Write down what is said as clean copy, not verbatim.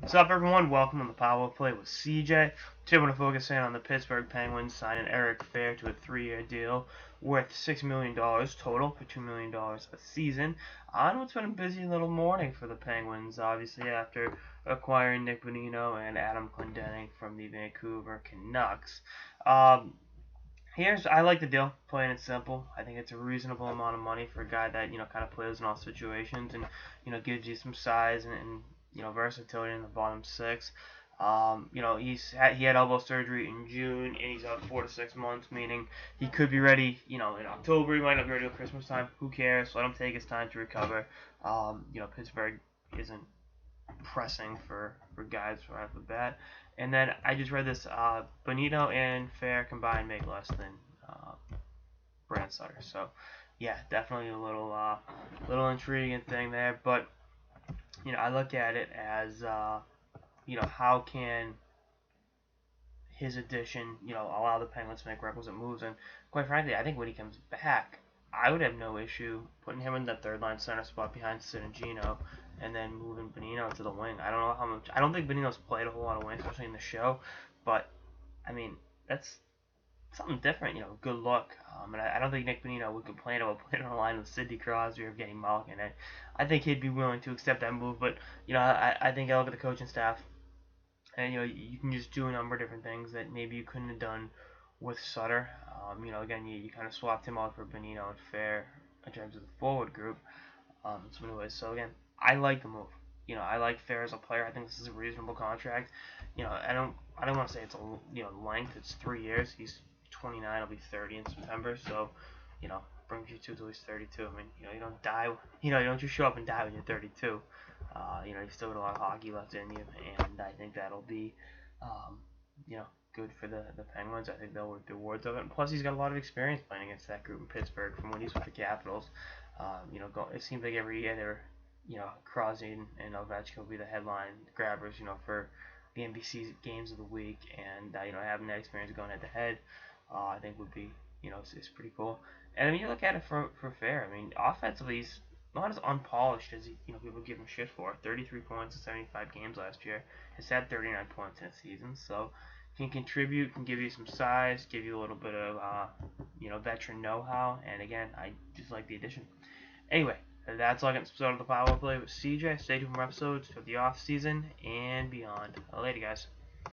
What's up, everyone? Welcome to the Power Play with CJ. Today, we're going to focus in on the Pittsburgh Penguins signing Fehr to a 3-year deal worth $6 million total for $2 million a season. On what's been a busy little morning for the Penguins, obviously, after acquiring Nick Bonino and Adam Clendenning from the Vancouver Canucks. I like the deal, plain and simple. I think it's a reasonable amount of money for a guy that kind of plays in all situations and gives you some size and versatility in the bottom six. He had elbow surgery in June and he's out 4 to 6 months, meaning he could be ready. In October he might not be ready till Christmas time. Who cares? Let him take his time to recover. Pittsburgh isn't pressing for guys right off the bat. And then I just read this: Bonito and Fehr combined make less than Brand Sutter. So yeah, definitely a little intriguing thing there. But I look at it as how can his addition allow the Penguins to make requisite moves? And quite frankly, I think when he comes back, I would have no issue putting him in the third line center spot behind Sid and Gino, and then moving Bonino to the wing. I don't know how much. I don't think Bonino's played a whole lot of wing, especially in the show. But I mean, that's something different. Good look. And I don't think Nick Bonino would complain about playing on a line with Sidney Crosby or getting Malkin. I think he'd be willing to accept that move. But I think I look at the coaching staff, and you can just do a number of different things that maybe you couldn't have done with Sutter. Again, you kind of swapped him out for Bonino and Fehr in terms of the forward group. So again, I like the move. I like Fehr as a player. I think this is a reasonable contract. I don't want to say it's a length. It's 3 years. He's 29. He'll be 30 in September. So brings you till he's 32. I mean, you don't die. You don't just show up and die when you're 32. You've still got a lot of hockey left in you, and I think that'll be, you know, good for the Penguins. I think they'll reap the rewards of it. And plus, he's got a lot of experience playing against that group in Pittsburgh from when he's with the Capitals. It seems like every year they're, Crosby and Ovechkin will be the headline grabbers, for the NBC games of the week, and having that experience going head to head, I think would be, it's pretty cool. And I mean, you look at it for Fehr. I mean, offensively, he's not as unpolished as people give him shit for. 33 points in 75 games last year. Has had 39 points in a season, so can contribute, can give you some size, give you a little bit of veteran know-how. And again, I just like the addition. Anyway, that's all I got episode of the Power Play with CJ. Stay tuned for episodes for the off season and beyond. Later, guys.